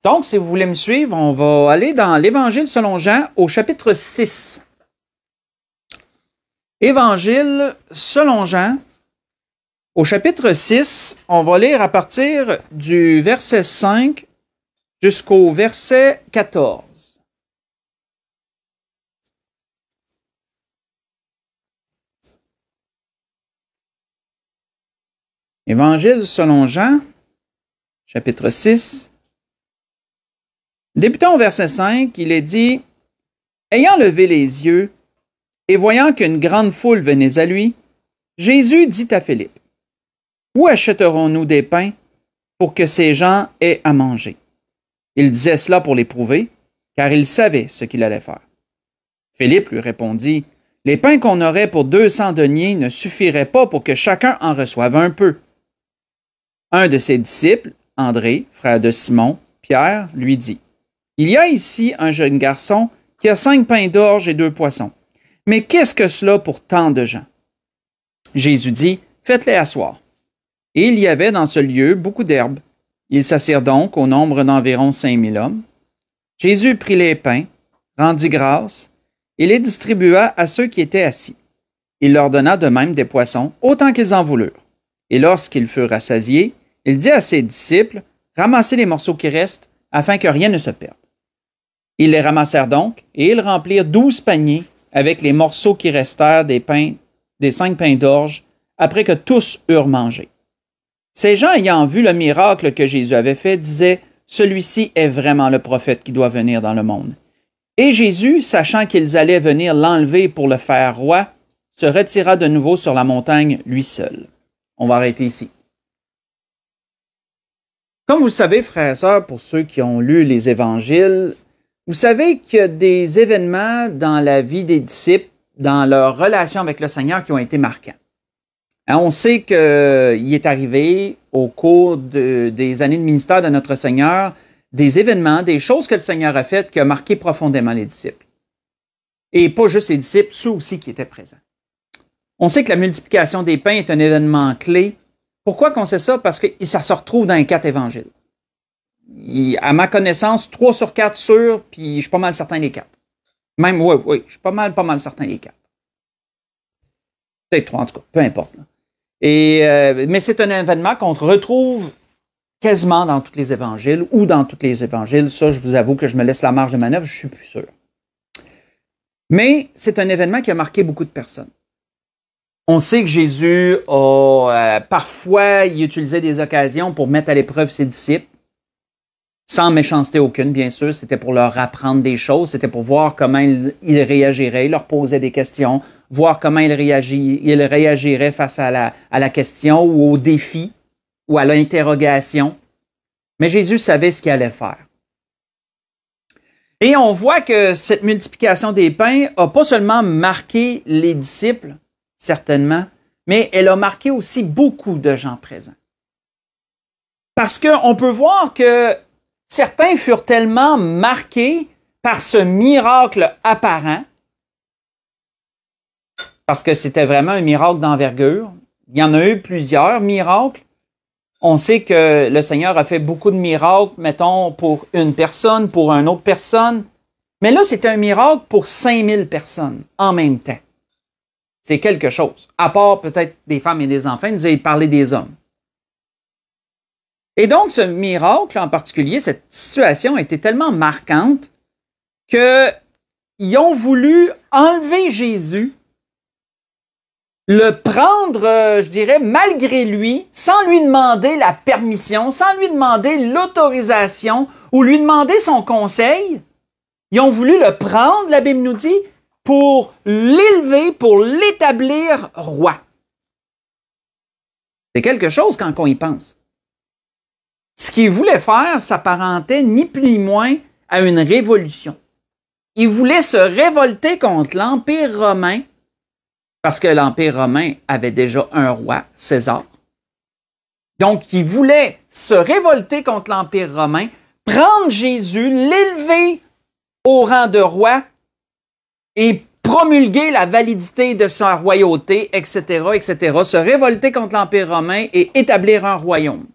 Donc, si vous voulez me suivre, on va aller dans l'Évangile selon Jean au chapitre 6. Évangile selon Jean, au chapitre 6, on va lire à partir du verset 5 jusqu'au verset 14. Évangile selon Jean, chapitre 6. Débutant au verset 5, il est dit « Ayant levé les yeux et voyant qu'une grande foule venait à lui, Jésus dit à Philippe, « Où achèterons-nous des pains pour que ces gens aient à manger? » Il disait cela pour l'éprouver, car il savait ce qu'il allait faire. Philippe lui répondit, « Les pains qu'on aurait pour 200 deniers ne suffiraient pas pour que chacun en reçoive un peu. » Un de ses disciples, André, frère de Simon, Pierre, lui dit, « Il y a ici un jeune garçon qui a 5 pains d'orge et 2 poissons. Mais qu'est-ce que cela pour tant de gens? » Jésus dit, « Faites-les asseoir. » Et il y avait dans ce lieu beaucoup d'herbes. Ils s'assirent donc au nombre d'environ 5000 hommes. Jésus prit les pains, rendit grâce, et les distribua à ceux qui étaient assis. Il leur donna de même des poissons, autant qu'ils en voulurent. Et lorsqu'ils furent rassasiés, il dit à ses disciples, « Ramassez les morceaux qui restent, afin que rien ne se perde. » Ils les ramassèrent donc, et ils remplirent 12 paniers avec les morceaux qui restèrent des 5 pains d'orge, après que tous eurent mangé. Ces gens ayant vu le miracle que Jésus avait fait, disaient, « Celui-ci est vraiment le prophète qui doit venir dans le monde. » Et Jésus, sachant qu'ils allaient venir l'enlever pour le faire roi, se retira de nouveau sur la montagne, lui seul. On va arrêter ici. Comme vous le savez, frères et sœurs, pour ceux qui ont lu les évangiles, vous savez qu'il y a des événements dans la vie des disciples, dans leur relation avec le Seigneur, qui ont été marquants. On sait qu'il est arrivé au cours des années de ministère de notre Seigneur des événements, des choses que le Seigneur a faites qui ont marqué profondément les disciples. Et pas juste les disciples, ceux aussi qui étaient présents. On sait que la multiplication des pains est un événement clé. Pourquoi qu'on sait ça? Parce que ça se retrouve dans les 4 évangiles. À ma connaissance, 3 sur 4 sûrs, puis je suis pas mal certain les 4. Même, oui, je suis pas mal certain les 4. Peut-être 3 en tout cas, peu importe. Mais c'est un événement qu'on retrouve quasiment dans tous les évangiles ou dans tous les évangiles. Ça, je vous avoue que je me laisse la marge de manœuvre, je suis plus sûr. Mais c'est un événement qui a marqué beaucoup de personnes. On sait que Jésus a parfois il utilisait des occasions pour mettre à l'épreuve ses disciples, sans méchanceté aucune, bien sûr. C'était pour leur apprendre des choses, c'était pour voir comment ils réagiraient, il leur posait des questions, voir comment ils réagiraient face à la question ou au défi ou à l'interrogation. Mais Jésus savait ce qu'il allait faire. Et on voit que cette multiplication des pains n'a pas seulement marqué les disciples, certainement, mais elle a marqué aussi beaucoup de gens présents. Parce qu'on peut voir que certains furent tellement marqués par ce miracle apparent, parce que c'était vraiment un miracle d'envergure. Il y en a eu plusieurs miracles. On sait que le Seigneur a fait beaucoup de miracles, mettons, pour une personne, pour une autre personne. Mais là, c'était un miracle pour 5000 personnes en même temps. C'est quelque chose. À part peut-être des femmes et des enfants, il nous a parlé des hommes. Et donc, ce miracle en particulier, cette situation a été tellement marquante qu'ils ont voulu enlever Jésus, le prendre, je dirais, malgré lui, sans lui demander la permission, sans lui demander l'autorisation ou lui demander son conseil. Ils ont voulu le prendre, la Bible nous dit, pour l'élever, pour l'établir roi. C'est quelque chose quand on y pense. Ce qu'il voulait faire s'apparentait ni plus ni moins à une révolution. Il voulait se révolter contre l'Empire romain, parce que l'Empire romain avait déjà un roi, César. Donc, il voulait se révolter contre l'Empire romain, prendre Jésus, l'élever au rang de roi et promulguer la validité de sa royauté, etc., etc., se révolter contre l'Empire romain et établir un royaume.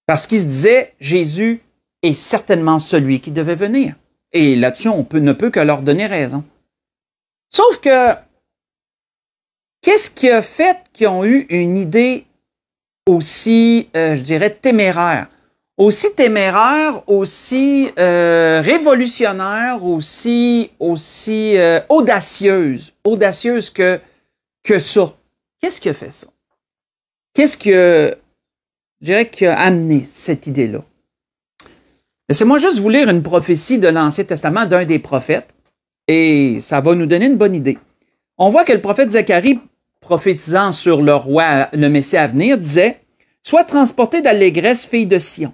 Parce qu'il se disait, Jésus est certainement celui qui devait venir. Et là-dessus, ne peut que leur donner raison. Sauf que, qu'est-ce qui a fait qu'ils ont eu une idée aussi, je dirais, téméraire? Aussi téméraire, aussi révolutionnaire, aussi audacieuse que ça. Qu'est-ce qui a fait ça? Qu'est-ce que, je dirais, qui a amené cette idée-là? Laissez-moi juste vous lire une prophétie de l'Ancien Testament d'un des prophètes, et ça va nous donner une bonne idée. On voit que le prophète Zacharie, prophétisant sur le roi, le Messie à venir, disait « Sois transporté d'allégresse, fille de Sion.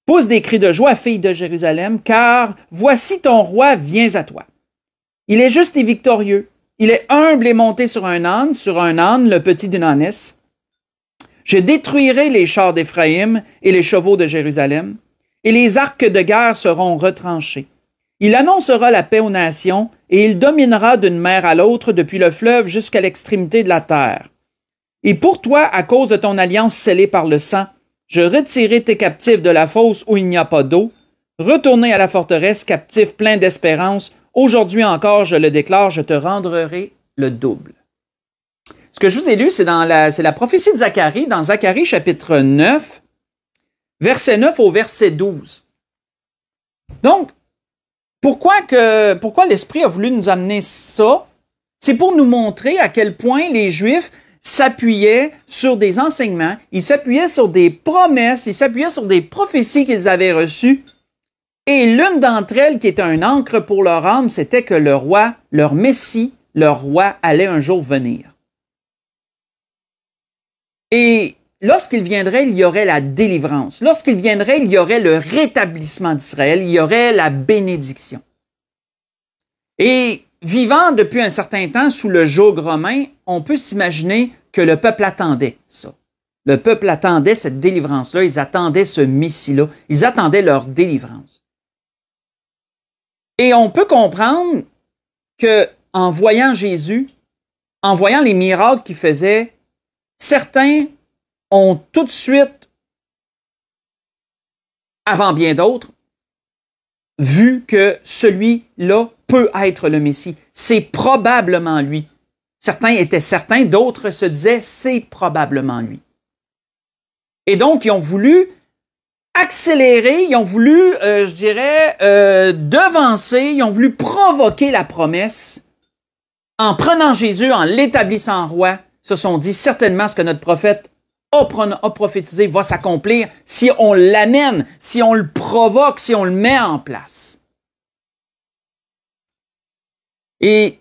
Pousse des cris de joie, fille de Jérusalem, car voici ton roi vient à toi. Il est juste et victorieux. Il est humble et monté sur un âne, le petit d'une ânesse. Je détruirai les chars d'Éphraïm et les chevaux de Jérusalem, et les arcs de guerre seront retranchés. Il annoncera la paix aux nations, et il dominera d'une mer à l'autre depuis le fleuve jusqu'à l'extrémité de la terre. Et pour toi, à cause de ton alliance scellée par le sang, je retirerai tes captifs de la fosse où il n'y a pas d'eau. Retournez à la forteresse, captifs pleins d'espérance. Aujourd'hui encore, je le déclare, je te rendrai le double. Ce que je vous ai lu, c'est la prophétie de Zacharie, dans Zacharie chapitre 9, verset 9 au verset 12. Donc, pourquoi l'Esprit a voulu nous amener ça? C'est pour nous montrer à quel point les Juifs s'appuyaient sur des enseignements, ils s'appuyaient sur des promesses, ils s'appuyaient sur des prophéties qu'ils avaient reçues. Et l'une d'entre elles, qui était un ancre pour leur âme, c'était que le roi, leur Messie, leur roi, allait un jour venir. Et lorsqu'il viendrait, il y aurait la délivrance. Lorsqu'il viendrait, il y aurait le rétablissement d'Israël, il y aurait la bénédiction. Et vivant depuis un certain temps sous le joug romain, on peut s'imaginer que le peuple attendait ça. Le peuple attendait cette délivrance-là, ils attendaient ce Messie-là, ils attendaient leur délivrance. Et on peut comprendre que en voyant Jésus, en voyant les miracles qu'il faisait, certains ont tout de suite, avant bien d'autres, vu que celui-là peut être le Messie. C'est probablement lui. Certains étaient certains, d'autres se disaient, c'est probablement lui. Et donc, ils ont voulu accélérer, ils ont voulu, devancer, ils ont voulu provoquer la promesse. En prenant Jésus, en l'établissant roi, se sont dit certainement ce que notre prophète a prophétisé va s'accomplir si on l'amène, si on le provoque, si on le met en place. Et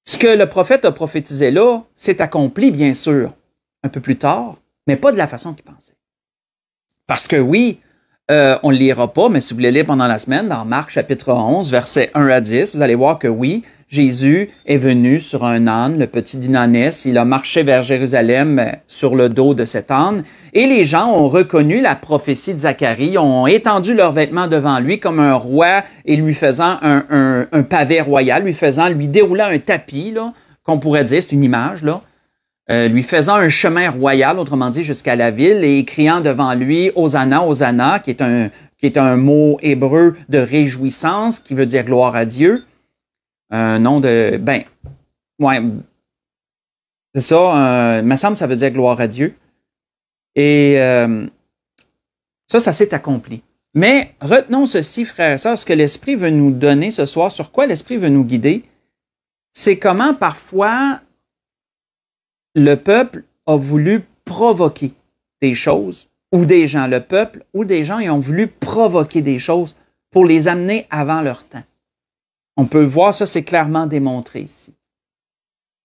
ce que le prophète a prophétisé là, s'est accompli, bien sûr, un peu plus tard, mais pas de la façon qu'il pensait. Parce que oui, on ne le lira pas, mais si vous voulez lire pendant la semaine, dans Marc chapitre 11, versets 1 à 10, vous allez voir que oui, Jésus est venu sur un âne, le petit d'une ânesse. Il a marché vers Jérusalem sur le dos de cet âne. Et les gens ont reconnu la prophétie de Zacharie, ont étendu leurs vêtements devant lui comme un roi et lui faisant un pavé royal, lui déroulant un tapis, là, qu'on pourrait dire, c'est une image, là, lui faisant un chemin royal, autrement dit, jusqu'à la ville, et criant devant lui « Hosanna, Hosanna », qui est un mot hébreu de réjouissance, qui veut dire « gloire à Dieu ». Un nom de... c'est ça, il me semble que ça veut dire « gloire à Dieu ». Et ça s'est accompli. Mais retenons ceci, frères et sœurs, ce que l'Esprit veut nous donner ce soir, sur quoi l'Esprit veut nous guider, c'est comment parfois le peuple a voulu provoquer des choses, ou des gens, le peuple, ou des gens, ils ont voulu provoquer des choses pour les amener avant leur temps. On peut voir ça, c'est clairement démontré ici.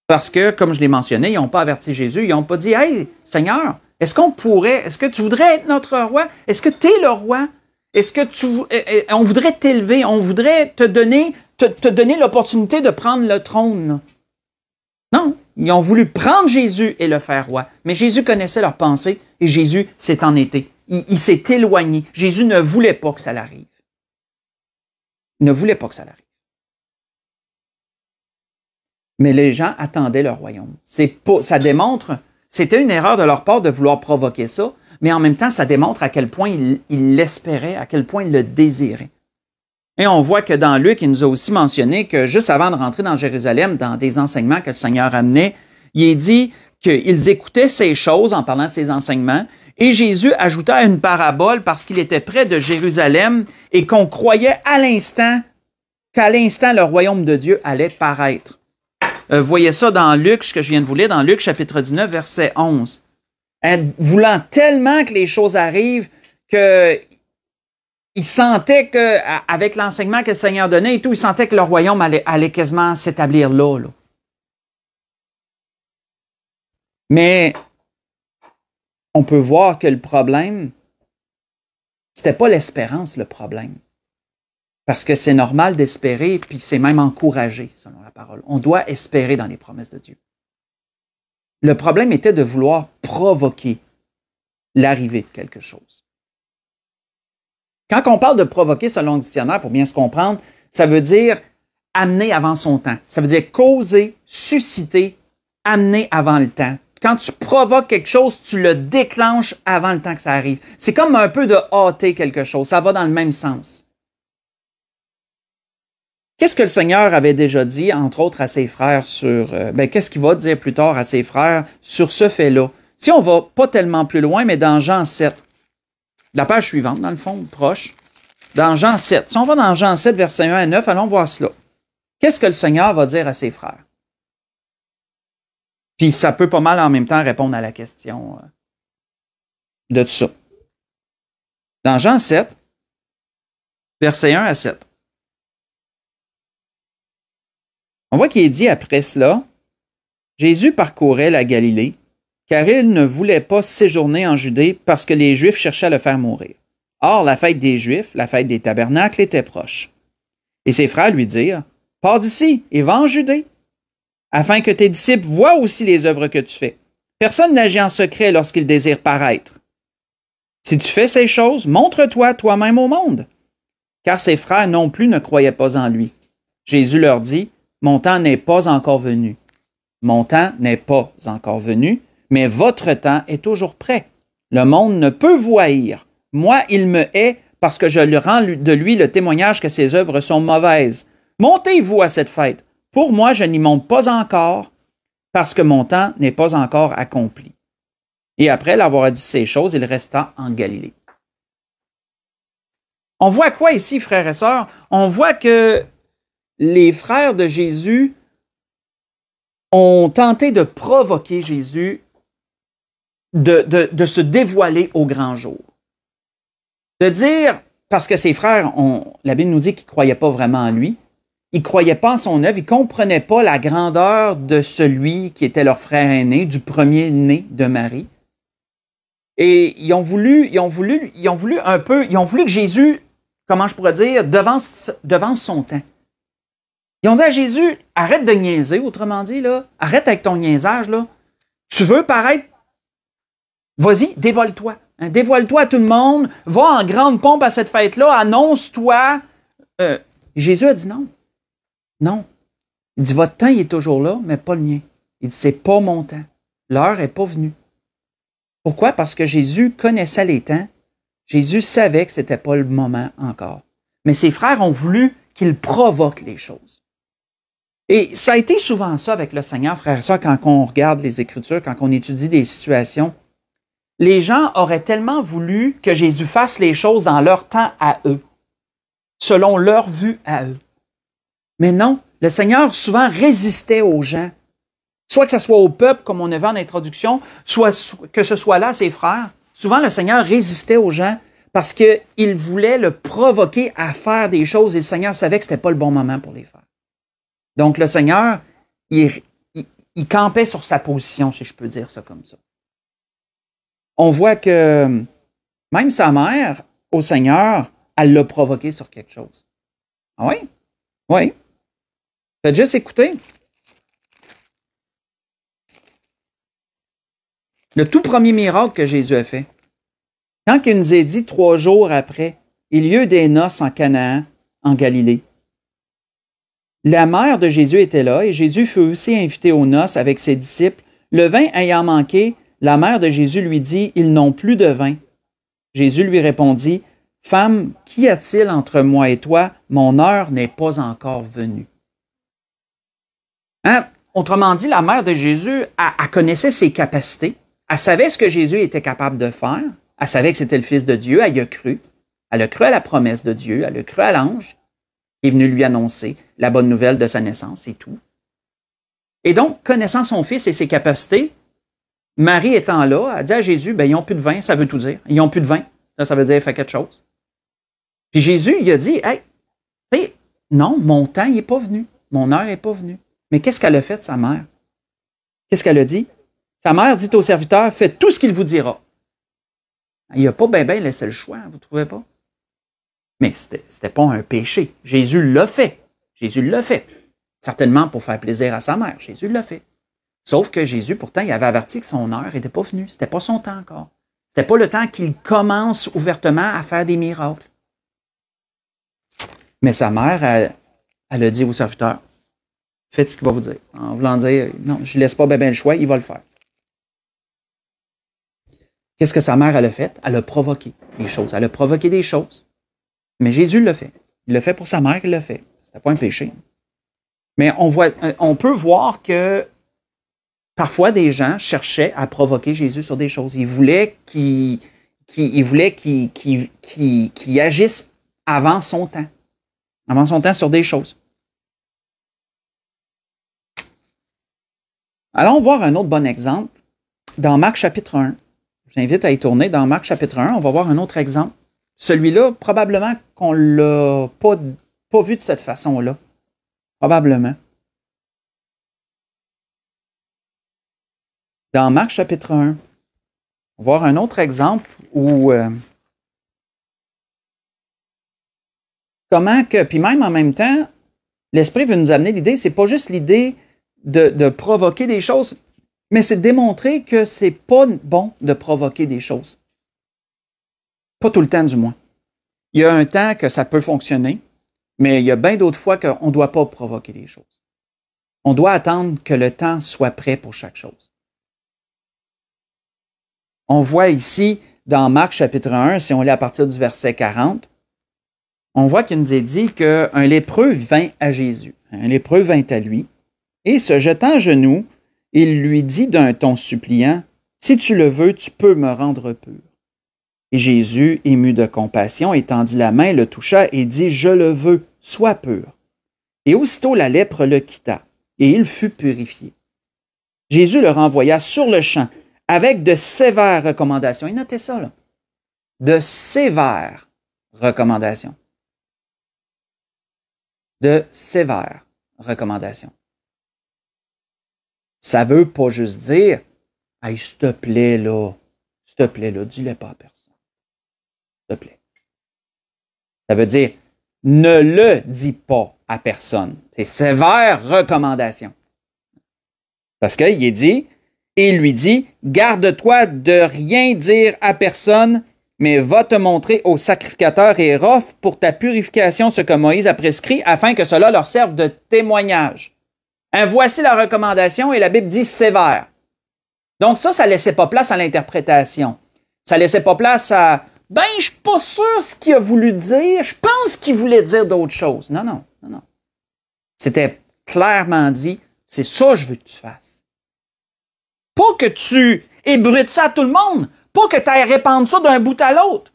Parce que, comme je l'ai mentionné, ils n'ont pas averti Jésus, ils n'ont pas dit « Hey, Seigneur, est-ce que tu voudrais être notre roi? Est-ce que tu es le roi? Est-ce que on voudrait t'élever, on voudrait te donner l'opportunité de prendre le trône? » Non, ils ont voulu prendre Jésus et le faire roi. Mais Jésus connaissait leurs pensées et Jésus s'est en été. Il s'est éloigné. Jésus ne voulait pas que ça l'arrive. Il ne voulait pas que ça l'arrive. Mais les gens attendaient leur royaume. Ça démontre, c'était une erreur de leur part de vouloir provoquer ça, mais en même temps, ça démontre à quel point il l'espérait, à quel point il le désirait. Et on voit que dans Luc, il nous a aussi mentionné que juste avant de rentrer dans Jérusalem, dans des enseignements que le Seigneur amenait, il est dit qu'ils écoutaient ces choses en parlant de ces enseignements, et Jésus ajouta une parabole parce qu'il était près de Jérusalem et qu'on croyait qu'à l'instant, le royaume de Dieu allait paraître. Vous voyez ça dans Luc, ce que je viens de vous lire, dans Luc chapitre 19, verset 11. Voulant tellement que les choses arrivent qu'il sentait qu'avec l'enseignement que le Seigneur donnait et tout, il sentait que le royaume allait quasiment s'établir là. Mais on peut voir que le problème, c'était pas l'espérance le problème. Parce que c'est normal d'espérer, puis c'est même encouragé, selon la parole. On doit espérer dans les promesses de Dieu. Le problème était de vouloir provoquer l'arrivée de quelque chose. Quand on parle de provoquer selon le dictionnaire, il faut bien se comprendre, ça veut dire amener avant son temps. Ça veut dire causer, susciter, amener avant le temps. Quand tu provoques quelque chose, tu le déclenches avant le temps que ça arrive. C'est comme un peu de hâter quelque chose. Ça va dans le même sens. Qu'est-ce que le Seigneur avait déjà dit, entre autres, à ses frères sur... qu'est-ce qu'il va dire plus tard à ses frères sur ce fait-là? Si on va pas tellement plus loin, mais dans Jean 7, la page suivante, dans le fond, proche, dans Jean 7. Si on va dans Jean 7, versets 1 à 9, allons voir cela. Qu'est-ce que le Seigneur va dire à ses frères? Puis ça peut pas mal en même temps répondre à la question de tout ça. Dans Jean 7, versets 1 à 7. On voit qu'il est dit après cela, Jésus parcourait la Galilée, car il ne voulait pas séjourner en Judée parce que les Juifs cherchaient à le faire mourir. Or, la fête des Juifs, la fête des tabernacles, était proche. Et ses frères lui dirent, « Pars d'ici et va en Judée, afin que tes disciples voient aussi les œuvres que tu fais. Personne n'agit en secret lorsqu'il désire paraître. Si tu fais ces choses, montre-toi toi-même au monde. » Car ses frères non plus ne croyaient pas en lui. Jésus leur dit, « Mon temps n'est pas encore venu. Mon temps n'est pas encore venu, mais votre temps est toujours prêt. Le monde ne peut vous haïr. Moi, il me hait parce que je lui rends de lui le témoignage que ses œuvres sont mauvaises. Montez-vous à cette fête. Pour moi, je n'y monte pas encore parce que mon temps n'est pas encore accompli. » Et après l'avoir dit ces choses, il resta en Galilée. On voit quoi ici, frères et sœurs? On voit que les frères de Jésus ont tenté de provoquer Jésus de se dévoiler au grand jour. De dire, parce que ses frères, la Bible nous dit qu'ils ne croyaient pas vraiment en lui, ils ne croyaient pas en son œuvre, ils ne comprenaient pas la grandeur de celui qui était leur frère aîné, du premier-né de Marie. Et ils ont voulu que Jésus, comment je pourrais dire, devance son temps. Ils ont dit à Jésus, arrête de niaiser, autrement dit, là, arrête avec ton niaisage, là. Tu veux paraître? Vas-y, dévoile-toi. Hein, dévoile-toi à tout le monde, va en grande pompe à cette fête-là, annonce-toi. Jésus a dit non. Non. Il dit, votre temps, il est toujours là, mais pas le mien. Il dit, c'est pas mon temps. L'heure n'est pas venue. Pourquoi? Parce que Jésus connaissait les temps. Jésus savait que ce n'était pas le moment encore. Mais ses frères ont voulu qu'il provoque les choses. Et ça a été souvent ça avec le Seigneur, frères et sœurs, quand on regarde les Écritures, quand on étudie des situations. Les gens auraient tellement voulu que Jésus fasse les choses dans leur temps à eux, selon leur vue à eux. Mais non, le Seigneur souvent résistait aux gens, soit que ce soit au peuple, comme on a vu en introduction, soit que ce soit là, ses frères. Souvent, le Seigneur résistait aux gens parce qu'il voulait le provoquer à faire des choses et le Seigneur savait que ce n'était pas le bon moment pour les faire. Donc, le Seigneur, il campait sur sa position, si je peux dire ça comme ça. On voit que même sa mère, au Seigneur, elle l'a provoqué sur quelque chose. Ah oui? Oui. Faites juste écouter. Le tout premier miracle que Jésus a fait, quand il nous est dit 3 jours après, il y eut des noces en Canaan, en Galilée. La mère de Jésus était là et Jésus fut aussi invité aux noces avec ses disciples. Le vin ayant manqué, La mère de Jésus lui dit, « Ils n'ont plus de vin. » Jésus lui répondit, « Femme, qu'y a-t-il entre moi et toi? Mon heure n'est pas encore venue. » Hein? Autrement dit, la mère de Jésus, elle connaissait ses capacités. Elle savait ce que Jésus était capable de faire. Elle savait que c'était le Fils de Dieu. Elle y a cru. Elle a cru à la promesse de Dieu. Elle a cru à l'ange qui est venu lui annoncer la bonne nouvelle de sa naissance et tout. Et donc, connaissant son Fils et ses capacités, Marie étant là, elle dit à Jésus, « Ils n'ont plus de vin. » Ça veut tout dire. Ils n'ont plus de vin. Ça veut dire « Fais quelque chose. » Puis Jésus, il a dit, « Hey, non, mon temps n'est pas venu. Mon heure n'est pas venue. » Mais qu'est-ce qu'elle a fait, sa mère? Qu'est-ce qu'elle a dit? Sa mère dit au serviteur, « Faites tout ce qu'il vous dira. » Il n'a pas bien laissé le choix, vous ne trouvez pas? Mais ce n'était pas un péché. Jésus l'a fait. Jésus l'a fait. Certainement pour faire plaisir à sa mère. Jésus l'a fait. Sauf que Jésus, pourtant, il avait averti que son heure n'était pas venue. Ce n'était pas son temps encore. Ce n'était pas le temps qu'il commence ouvertement à faire des miracles. Mais sa mère, elle a dit au serviteur, « Faites ce qu'il va vous dire. » En voulant dire, « Non, je ne laisse pas bien le choix, il va le faire. » Qu'est-ce que sa mère elle a fait? Elle a provoqué des choses. Elle a provoqué des choses. Mais Jésus l'a fait. Il l'a fait pour sa mère, il l'a fait. Ce n'était pas un péché. Mais on peut voir que parfois des gens cherchaient à provoquer Jésus sur des choses. Ils voulaient qu'il agisse avant son temps. Avant son temps sur des choses. Allons voir un autre bon exemple dans Marc chapitre 1. Je vous invite à y tourner dans Marc chapitre 1. On va voir un autre exemple. Celui-là, probablement qu'on ne l'a pas vu de cette façon-là. Probablement. Dans Marc chapitre 1, on va voir un autre exemple où comment que, puis même en même temps, l'Esprit veut nous amener l'idée, c'est pas juste l'idée de provoquer des choses, mais c'est de démontrer que c'est pas bon de provoquer des choses. Pas tout le temps, du moins. Il y a un temps que ça peut fonctionner, mais il y a bien d'autres fois qu'on ne doit pas provoquer des choses. On doit attendre que le temps soit prêt pour chaque chose. On voit ici, dans Marc chapitre 1, si on lit à partir du verset 40, on voit qu'il nous est dit qu'un lépreux vint à Jésus. Un lépreux vint à lui, et se jetant à genoux, il lui dit d'un ton suppliant, « Si tu le veux, tu peux me rendre pur. » Et Jésus, ému de compassion, étendit la main, le toucha et dit, « Je le veux, sois pur. » Et aussitôt la lèpre le quitta, et il fut purifié. Jésus le renvoya sur le champ, avec de sévères recommandations. Et notez ça, là. De sévères recommandations. De sévères recommandations. Ça ne veut pas juste dire « Hey, s'il te plaît, là, dis-le pas à personne. S'il te plaît. » Ça veut dire « Ne le dis pas à personne. » C'est sévère recommandation. Parce qu'il est dit, et il lui dit « Garde-toi de rien dire à personne, mais va te montrer au sacrificateur et offre pour ta purification ce que Moïse a prescrit, afin que cela leur serve de témoignage. » Voici la recommandation, et la Bible dit sévère. Donc ça ne laissait pas place à l'interprétation. Ça ne laissait pas place à « Ben, je ne suis pas sûr ce qu'il a voulu dire, je pense qu'il voulait dire d'autres choses. » Non, non, non, non. C'était clairement dit, c'est ça que je veux que tu fasses. Pas que tu ébruites ça à tout le monde, pas que tu ailles répandre ça d'un bout à l'autre.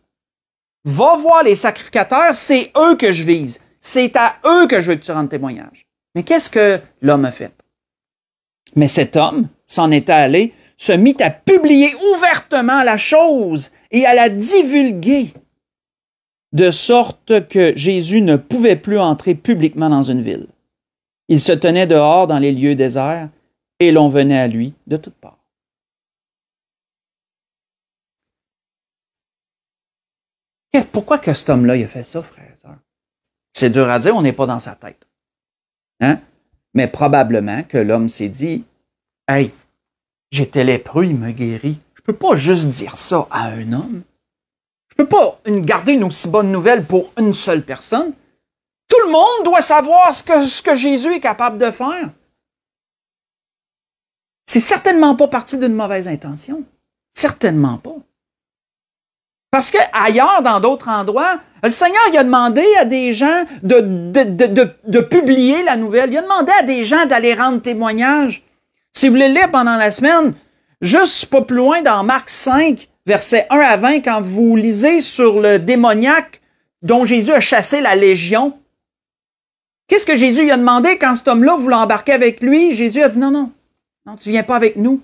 Va voir les sacrificateurs, c'est eux que je vise. C'est à eux que je veux que tu rendes témoignage. Mais qu'est-ce que l'homme a fait? Mais cet homme s'en était allé, se mit à publier ouvertement la chose et à la divulguer, de sorte que Jésus ne pouvait plus entrer publiquement dans une ville. Il se tenait dehors dans les lieux déserts et l'on venait à lui de toutes parts. Pourquoi que cet homme-là il a fait ça, frère et sœur? C'est dur à dire, on n'est pas dans sa tête. Hein? Mais probablement que l'homme s'est dit, « Hey, j'étais lépreux, il me guérit. Je ne peux pas juste dire ça à un homme. Je ne peux pas garder une aussi bonne nouvelle pour une seule personne. Tout le monde doit savoir ce que Jésus est capable de faire. » C'est certainement pas parti d'une mauvaise intention. Certainement pas. Parce qu'ailleurs, dans d'autres endroits, le Seigneur il a demandé à des gens de publier la nouvelle. Il a demandé à des gens d'aller rendre témoignage. Si vous voulez le lire pendant la semaine, juste pas plus loin dans Marc 5, versets 1 à 20, quand vous lisez sur le démoniaque dont Jésus a chassé la légion, qu'est-ce que Jésus lui a demandé quand cet homme-là voulait embarquer avec lui? Jésus a dit non, tu viens pas avec nous.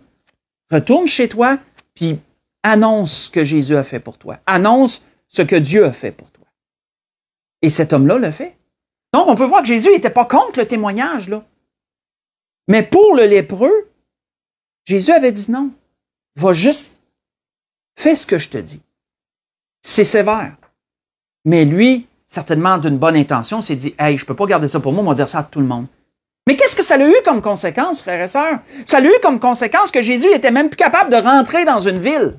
Retourne chez toi, puis annonce ce que Jésus a fait pour toi. Annonce ce que Dieu a fait pour toi. Et cet homme-là le fait. Donc, on peut voir que Jésus n'était pas contre le témoignage, là. Mais pour le lépreux, Jésus avait dit non. Va juste, fais ce que je te dis. C'est sévère. Mais lui, certainement d'une bonne intention, s'est dit, hey, je peux pas garder ça pour moi, on va dire ça à tout le monde. Mais qu'est-ce que ça a eu comme conséquence, frères et sœurs? Ça a eu comme conséquence que Jésus était même plus capable de rentrer dans une ville.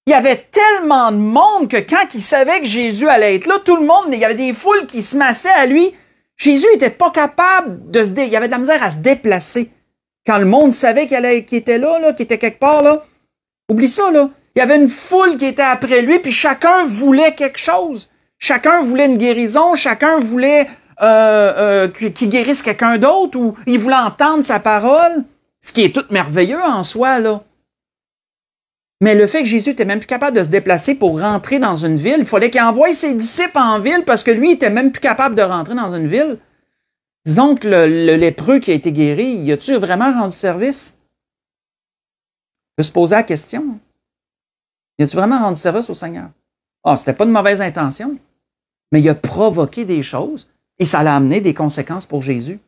Il y avait tellement de monde que quand il savait que Jésus allait être là, tout le monde, il y avait des foules qui se massaient à lui. Jésus n'était pas capable de il y avait de la misère à se déplacer. Quand le monde savait qu'il était là, qu'il était quelque part, là, oublie ça, là. Il y avait une foule qui était après lui, puis chacun voulait quelque chose. Chacun voulait une guérison, chacun voulait qu'il guérisse quelqu'un d'autre, ou il voulait entendre sa parole, ce qui est tout merveilleux en soi, là. Mais le fait que Jésus était même plus capable de se déplacer pour rentrer dans une ville, il fallait qu'il envoie ses disciples en ville parce que lui, il était même plus capable de rentrer dans une ville. Disons que le lépreux qui a été guéri, y a-tu vraiment rendu service? On peut se poser la question. Y a-tu vraiment rendu service au Seigneur? Ah, c'était pas de mauvaise intention, mais il a provoqué des choses et ça l'a amené des conséquences pour Jésus.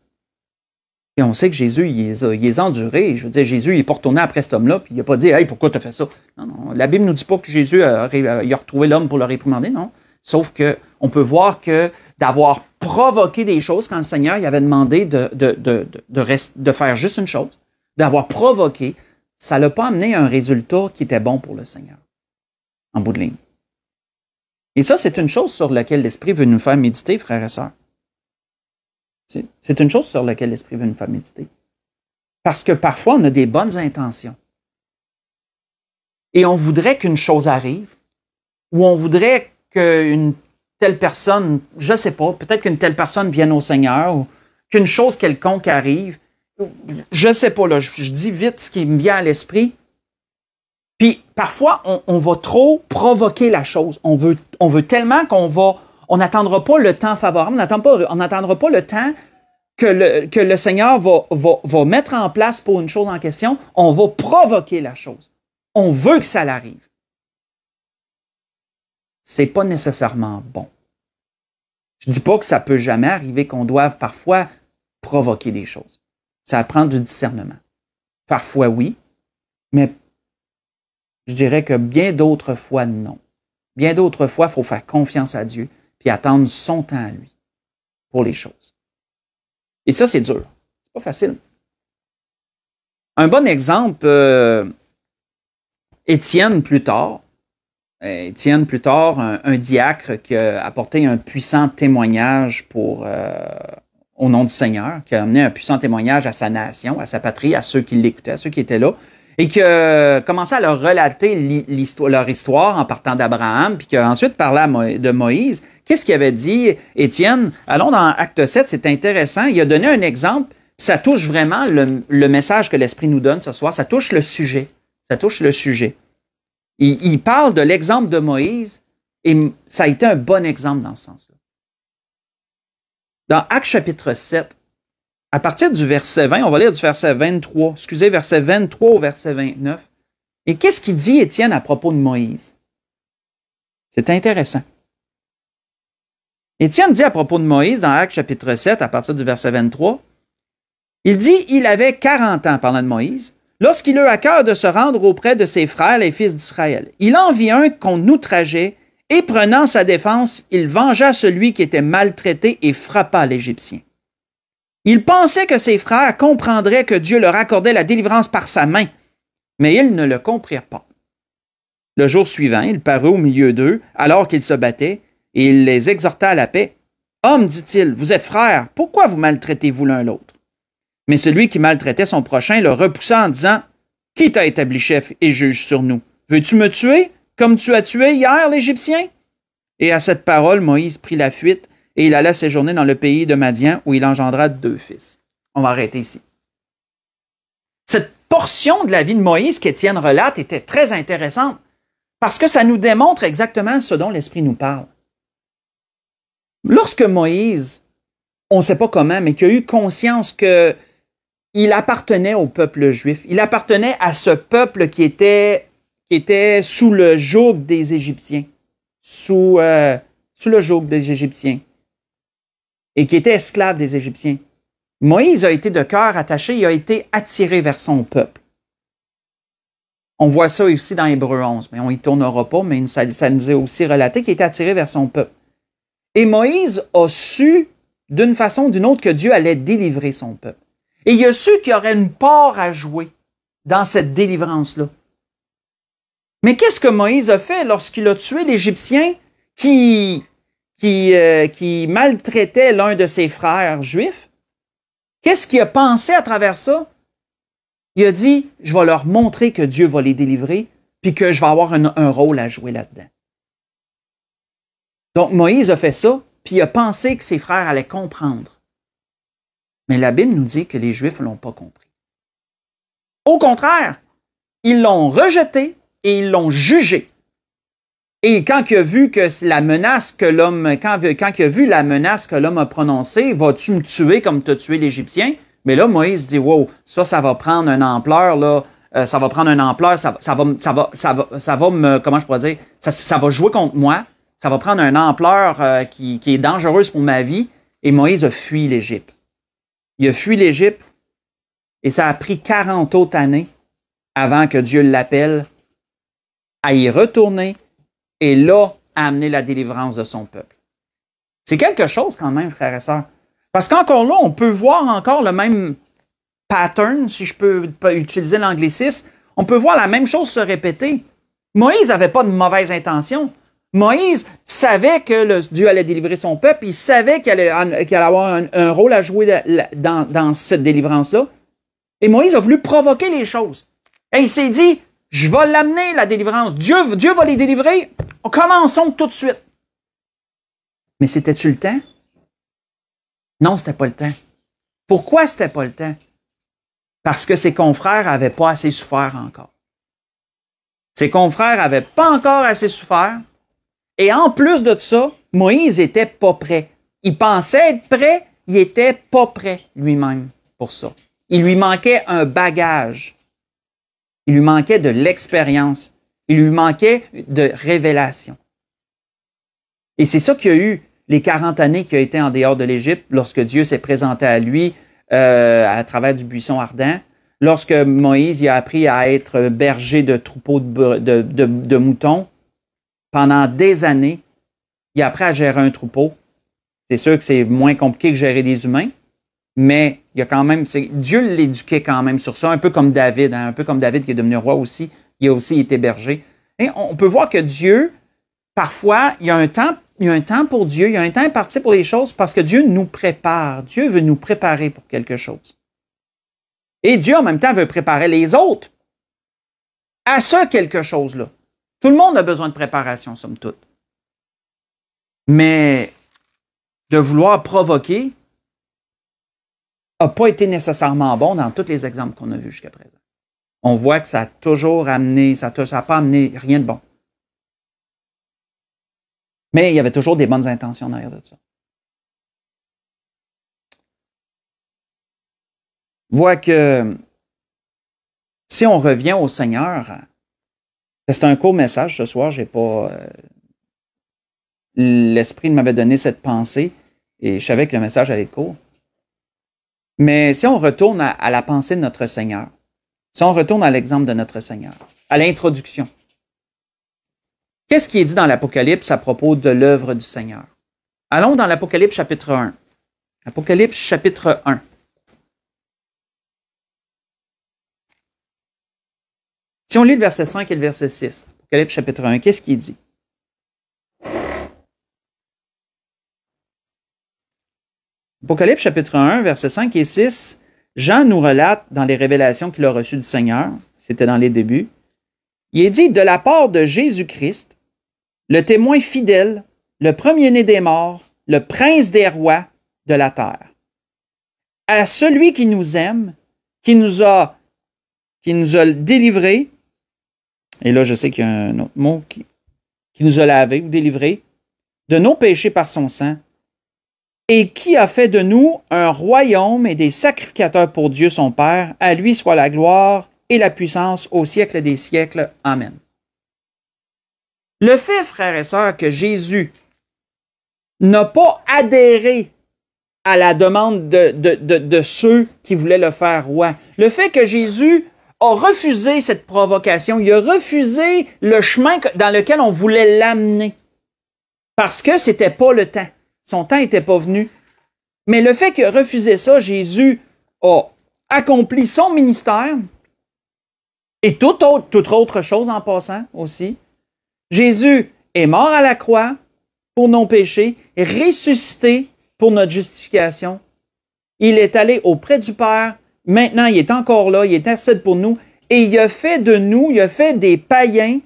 Et on sait que Jésus, il les a endurés. Je veux dire, Jésus, il n'est pas retourné après cet homme-là, puis il n'a pas dit « Hey, pourquoi tu as fait ça? » Non, la Bible ne nous dit pas que Jésus il a retrouvé l'homme pour le réprimander, non. Sauf qu'on peut voir que d'avoir provoqué des choses quand le Seigneur il avait demandé de faire juste une chose, d'avoir provoqué, ça ne l'a pas amené à un résultat qui était bon pour le Seigneur, en bout de ligne. Et ça, c'est une chose sur laquelle l'Esprit veut nous faire méditer, frères et sœurs. C'est une chose sur laquelle l'Esprit veut nous faire méditer. Parce que parfois, on a des bonnes intentions. Et on voudrait qu'une chose arrive, ou on voudrait qu'une telle personne, je ne sais pas, peut-être qu'une telle personne vienne au Seigneur, ou qu'une chose quelconque arrive. Je ne sais pas, là, je dis vite ce qui me vient à l'esprit. Puis parfois, on va trop provoquer la chose. On veut tellement on n'attendra pas le temps favorable, on n'attendra pas le temps que le Seigneur va mettre en place pour une chose en question. On va provoquer la chose. On veut que ça l'arrive. C'est pas nécessairement bon. Je dis pas que ça peut jamais arriver qu'on doive parfois provoquer des choses. Ça prend du discernement. Parfois oui, mais je dirais que bien d'autres fois non. Bien d'autres fois, il faut faire confiance à Dieu puis attendre son temps à lui pour les choses. Et ça, c'est dur. C'est pas facile. Un bon exemple, Étienne, plus tard, un diacre qui a apporté un puissant témoignage au nom du Seigneur, qui a amené un puissant témoignage à sa nation, à sa patrie, à ceux qui l'écoutaient, à ceux qui étaient là, et qui a commencé à leur relater leur histoire en partant d'Abraham, puis qui a ensuite parlé de Moïse. Qu'est-ce qu'il avait dit, Étienne? Allons dans Acte 7, c'est intéressant. Il a donné un exemple, ça touche vraiment le message que l'Esprit nous donne ce soir, ça touche le sujet. Ça touche le sujet. Il parle de l'exemple de Moïse, et ça a été un bon exemple dans ce sens-là. Dans Acte chapitre 7, à partir du verset 20, on va lire du verset 23, verset 23 au verset 29. Et qu'est-ce qu'il dit, Étienne, à propos de Moïse? C'est intéressant. Étienne dit à propos de Moïse, dans Actes chapitre 7, à partir du verset 23, il dit, il avait 40 ans, parlant de Moïse, lorsqu'il eut à cœur de se rendre auprès de ses frères, les fils d'Israël. Il en vit un qu'on outrageait, et prenant sa défense, il vengea celui qui était maltraité et frappa l'Égyptien. Il pensait que ses frères comprendraient que Dieu leur accordait la délivrance par sa main, mais ils ne le comprirent pas. Le jour suivant, il parut au milieu d'eux, alors qu'ils se battaient, et il les exhorta à la paix. « Hommes, dit-il, vous êtes frères, pourquoi vous maltraitez-vous l'un l'autre? » Mais celui qui maltraitait son prochain le repoussa en disant « Qui t'a établi chef et juge sur nous? Veux-tu me tuer comme tu as tué hier l'Égyptien? Et à cette parole, Moïse prit la fuite et il alla séjourner dans le pays de Madian où il engendra 2 fils. On va arrêter ici. Cette portion de la vie de Moïse qu'Étienne relate était très intéressante parce que ça nous démontre exactement ce dont l'Esprit nous parle. Lorsque Moïse, on ne sait pas comment, mais qu'il a eu conscience qu'il appartenait au peuple juif, il appartenait à ce peuple qui était sous le joug des Égyptiens, sous le joug des Égyptiens, et qui était esclave des Égyptiens. Moïse a été de cœur attaché, il a été attiré vers son peuple. On voit ça aussi dans Hébreux 11, mais on n'y tournera pas, mais ça nous est aussi relaté qu'il était attiré vers son peuple. Et Moïse a su, d'une façon ou d'une autre, que Dieu allait délivrer son peuple. Et il a su qu'il y aurait une part à jouer dans cette délivrance-là. Mais qu'est-ce que Moïse a fait lorsqu'il a tué l'Égyptien qui maltraitait l'un de ses frères juifs? Qu'est-ce qu'il a pensé à travers ça? Il a dit, je vais leur montrer que Dieu va les délivrer, puis que je vais avoir un rôle à jouer là-dedans. Donc Moïse a fait ça, puis il a pensé que ses frères allaient comprendre. Mais la Bible nous dit que les Juifs ne l'ont pas compris. Au contraire, ils l'ont rejeté et ils l'ont jugé. Et quand il a vu que la menace que l'homme, quand il a vu la menace que l'homme a prononcée, vas-tu me tuer comme tu as tué l'Égyptien? Mais là, Moïse dit, wow, ça va prendre une ampleur, là. Ça va prendre une ampleur, ça va me, comment je pourrais dire, ça va jouer contre moi. Ça va prendre une ampleur qui est dangereuse pour ma vie. Et Moïse a fui l'Égypte. Il a fui l'Égypte et ça a pris 40 autres années avant que Dieu l'appelle à y retourner et là, à amener la délivrance de son peuple. C'est quelque chose quand même, frères et sœurs. Parce qu'encore là, on peut voir encore le même pattern, si je peux utiliser l'anglicisme. On peut voir la même chose se répéter. Moïse n'avait pas de mauvaise intention. Moïse savait que Dieu allait délivrer son peuple, il savait qu'il allait avoir un rôle à jouer dans cette délivrance-là. Et Moïse a voulu provoquer les choses. Et il s'est dit, je vais l'amener, la délivrance. Dieu va les délivrer. Commençons tout de suite. Mais c'était-tu le temps? Non, c'était pas le temps. Pourquoi c'était pas le temps? Parce que ses confrères n'avaient pas assez souffert encore. Ses confrères n'avaient pas encore assez souffert. Et en plus de ça, Moïse n'était pas prêt. Il pensait être prêt, il n'était pas prêt lui-même pour ça. Il lui manquait un bagage. Il lui manquait de l'expérience. Il lui manquait de révélation. Et c'est ça qu'il y a eu les 40 années qu'il a été en dehors de l'Égypte, lorsque Dieu s'est présenté à lui à travers du buisson ardent, lorsque Moïse il a appris à être berger de troupeaux de moutons. Pendant des années, il a appris à gérer un troupeau. C'est sûr que c'est moins compliqué que gérer des humains, mais il y a quand même, Dieu l'éduquait quand même sur ça, un peu comme David, un peu comme David qui est devenu roi aussi, il a aussi été berger. Et on peut voir que Dieu, parfois, il y a un temps pour Dieu, il y a un temps imparti pour les choses parce que Dieu nous prépare. Dieu veut nous préparer pour quelque chose. Et Dieu, en même temps, veut préparer les autres à ce quelque chose-là. Tout le monde a besoin de préparation, somme toute. Mais de vouloir provoquer n'a pas été nécessairement bon dans tous les exemples qu'on a vus jusqu'à présent. On voit que ça a toujours amené, ça n'a pas amené rien de bon. Mais il y avait toujours des bonnes intentions derrière de ça. On voit que si on revient au Seigneur, c'est un court message ce soir, j'ai pas. L'Esprit m'avait donné cette pensée et je savais que le message allait être court. Mais si on retourne à la pensée de notre Seigneur, si on retourne à l'exemple de notre Seigneur, à l'introduction, qu'est-ce qui est dit dans l'Apocalypse à propos de l'œuvre du Seigneur? Allons dans l'Apocalypse chapitre 1. Apocalypse chapitre 1. Si on lit le verset 5 et le verset 6, Apocalypse chapitre 1, qu'est-ce qu'il dit? Apocalypse chapitre 1, versets 5 et 6, Jean nous relate dans les révélations qu'il a reçues du Seigneur, c'était dans les débuts, Il est dit de la part de Jésus-Christ, le témoin fidèle, le premier-né des morts, le prince des rois de la terre. À celui qui nous aime, qui nous a délivrés, et là je sais qu'il y a un autre mot, qui nous a lavés ou délivrés, de nos péchés par son sang, et qui a fait de nous un royaume et des sacrificateurs pour Dieu son Père. À lui soit la gloire et la puissance au siècle des siècles. Amen. Le fait, frères et sœurs, que Jésus n'a pas adhéré à la demande de ceux qui voulaient le faire roi, le fait que Jésus a refusé cette provocation, il a refusé le chemin dans lequel on voulait l'amener, parce que c'était pas le temps. Son temps n'était pas venu. Mais le fait qu'il a refusé ça, Jésus a accompli son ministère et toute autre chose en passant aussi. Jésus est mort à la croix pour nos péchés, ressuscité pour notre justification. Il est allé auprès du Père. Maintenant, il est encore là. Il intercède pour nous. Et il a fait de nous, il a fait des païens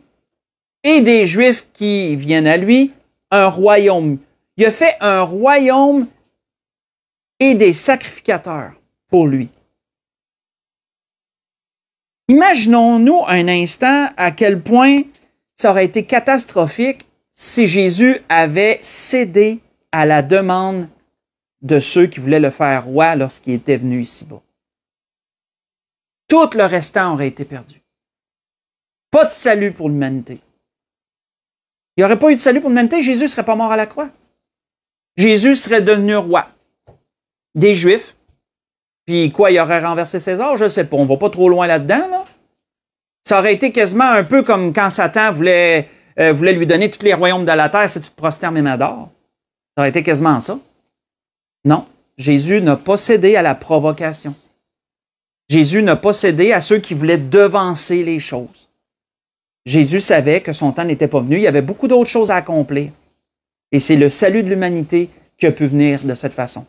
et des Juifs qui viennent à lui un royaume. Il a fait un royaume et des sacrificateurs pour lui. Imaginons-nous un instant à quel point ça aurait été catastrophique si Jésus avait cédé à la demande de ceux qui voulaient le faire roi lorsqu'il était venu ici-bas. Tout le restant aurait été perdu. Pas de salut pour l'humanité. Il n'y aurait pas eu de salut pour l'humanité, Jésus ne serait pas mort à la croix. Jésus serait devenu roi des Juifs. Puis quoi, il aurait renversé César? Je ne sais pas, on ne va pas trop loin là-dedans. Là. Ça aurait été quasiment un peu comme quand Satan voulait lui donner tous les royaumes de la terre si tu te prosternes et m'adores. Ça aurait été quasiment ça. Non, Jésus n'a pas cédé à la provocation. Jésus n'a pas cédé à ceux qui voulaient devancer les choses. Jésus savait que son temps n'était pas venu. Il y avait beaucoup d'autres choses à accomplir. Et c'est le salut de l'humanité qui a pu venir de cette façon.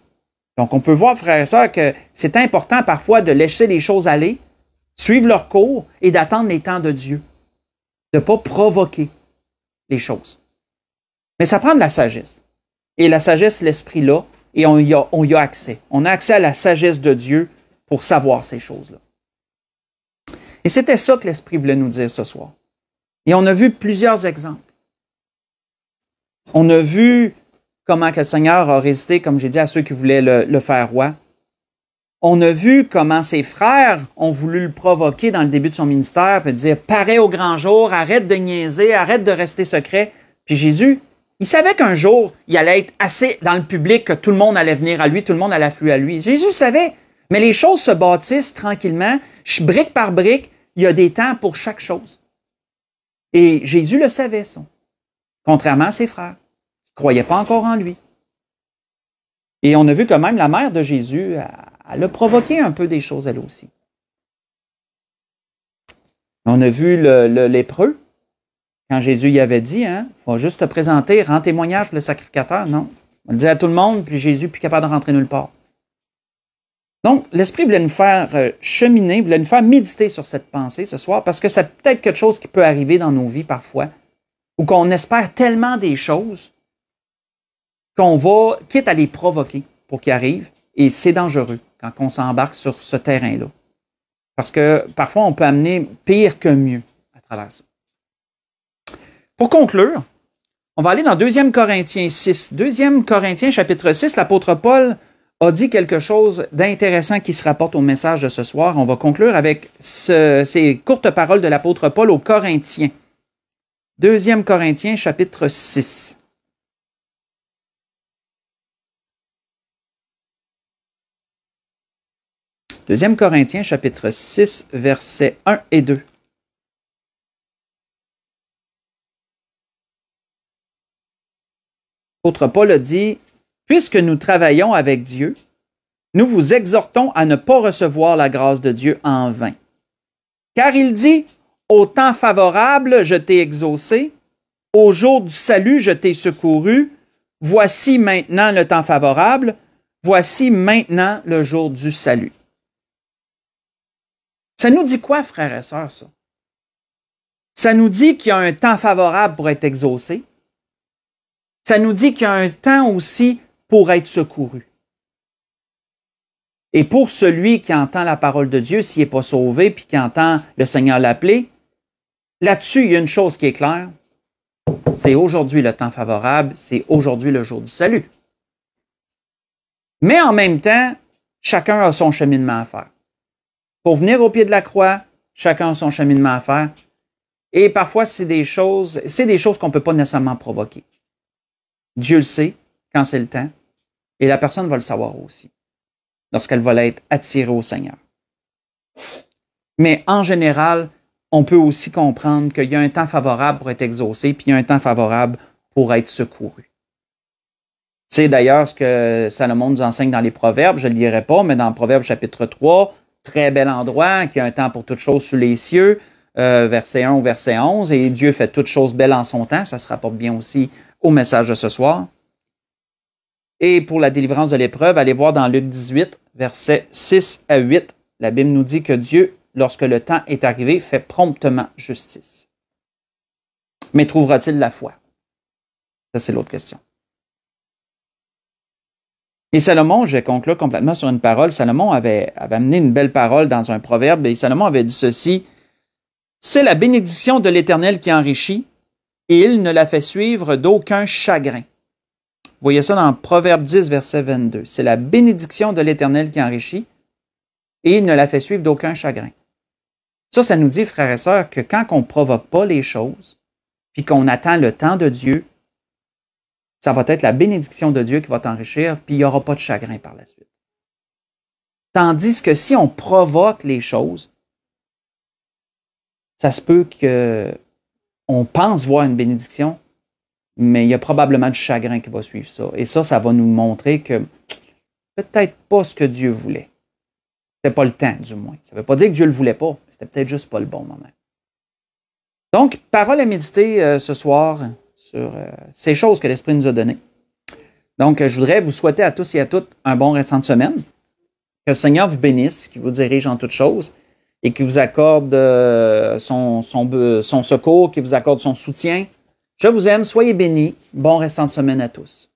Donc, on peut voir, frères et sœurs, que c'est important parfois de laisser les choses aller, suivre leur cours et d'attendre les temps de Dieu. De ne pas provoquer les choses. Mais ça prend de la sagesse. Et la sagesse, l'esprit là, et on y a accès. On a accès à la sagesse de Dieu pour savoir ces choses-là. Et c'était ça que l'Esprit voulait nous dire ce soir. Et on a vu plusieurs exemples. On a vu comment que le Seigneur a résisté, comme j'ai dit, à ceux qui voulaient le faire roi. On a vu comment ses frères ont voulu le provoquer dans le début de son ministère, puis dire « Parais au grand jour, arrête de niaiser, arrête de rester secret. » Puis Jésus, il savait qu'un jour, il allait être assez dans le public que tout le monde allait venir à lui, tout le monde allait affluer à lui. Jésus savait, mais les choses se bâtissent tranquillement, brique par brique, il y a des temps pour chaque chose. Et Jésus le savait, ça, contrairement à ses frères, qui ne croyaient pas encore en lui. Et on a vu que même la mère de Jésus, elle a provoqué un peu des choses, elle aussi. On a vu le lépreux, quand Jésus y avait dit, il faut juste te présenter, rends témoignage pour le sacrificateur. Non, on le dit à tout le monde, puis Jésus n'est plus capable de rentrer nulle part. Donc, l'Esprit voulait nous faire cheminer, voulait nous faire méditer sur cette pensée ce soir, parce que c'est peut-être quelque chose qui peut arriver dans nos vies parfois, ou qu'on espère tellement des choses qu'on va, quitte à les provoquer pour qu'ils arrivent, et c'est dangereux quand on s'embarque sur ce terrain-là. Parce que parfois, on peut amener pire que mieux à travers ça. Pour conclure, on va aller dans 2 Corinthiens 6. 2 Corinthiens chapitre 6, l'apôtre Paul a dit quelque chose d'intéressant qui se rapporte au message de ce soir. On va conclure avec ces courtes paroles de l'apôtre Paul aux Corinthiens. 2 Corinthiens chapitre 6. Deuxième Corinthiens chapitre 6, versets 1 et 2. L'apôtre Paul a dit « Puisque nous travaillons avec Dieu, nous vous exhortons à ne pas recevoir la grâce de Dieu en vain. Car il dit « Au temps favorable, je t'ai exaucé, au jour du salut, je t'ai secouru, voici maintenant le temps favorable, voici maintenant le jour du salut. » Ça nous dit quoi, frères et sœurs, ça? Ça nous dit qu'il y a un temps favorable pour être exaucé. Ça nous dit qu'il y a un temps aussi pour être secouru. Et pour celui qui entend la parole de Dieu, s'il n'est pas sauvé, puis qui entend le Seigneur l'appeler, là-dessus, il y a une chose qui est claire. C'est aujourd'hui le temps favorable, c'est aujourd'hui le jour du salut. Mais en même temps, chacun a son cheminement à faire. Pour venir au pied de la croix, chacun a son cheminement à faire. Et parfois, c'est des choses qu'on ne peut pas nécessairement provoquer. Dieu le sait quand c'est le temps, et la personne va le savoir aussi, lorsqu'elle va être attirée au Seigneur. Mais en général, on peut aussi comprendre qu'il y a un temps favorable pour être exaucé, puis il y a un temps favorable pour être secouru. C'est d'ailleurs ce que Salomon nous enseigne dans les Proverbes, je ne le lirai pas, mais dans Proverbes chapitre 3, très bel endroit, qu'il y a un temps pour toutes choses sous les cieux, verset 1 au verset 11, et Dieu fait toutes choses belles en son temps, ça se rapporte bien aussi au message de ce soir. Et pour la délivrance de l'épreuve, allez voir dans Luc 18, versets 6 à 8, la Bible nous dit que Dieu, lorsque le temps est arrivé, fait promptement justice. Mais trouvera-t-il la foi? Ça, c'est l'autre question. Et Salomon, je conclue complètement sur une parole, Salomon avait amené une belle parole dans un proverbe, et Salomon avait dit ceci, « C'est la bénédiction de l'Éternel qui enrichit, et il ne la fait suivre d'aucun chagrin. » Vous voyez ça dans Proverbe 10, verset 22. C'est la bénédiction de l'Éternel qui enrichit, et il ne la fait suivre d'aucun chagrin. Ça nous dit, frères et sœurs, que quand on ne provoque pas les choses, puis qu'on attend le temps de Dieu, ça va être la bénédiction de Dieu qui va t'enrichir, puis il n'y aura pas de chagrin par la suite. Tandis que si on provoque les choses, ça se peut qu'on pense voir une bénédiction, mais il y a probablement du chagrin qui va suivre ça. Et ça va nous montrer que peut-être pas ce que Dieu voulait. C'était pas le temps, du moins. Ça ne veut pas dire que Dieu ne le voulait pas, mais c'était peut-être juste pas le bon moment. Donc, parole à méditer ce soir sur ces choses que l'Esprit nous a données. Donc, je voudrais vous souhaiter à tous et à toutes un bon restant de semaine. Que le Seigneur vous bénisse, qu'il vous dirige en toutes choses et qu'il vous accorde son secours, qu'il vous accorde son soutien. Je vous aime, soyez bénis. Bon restant de semaine à tous.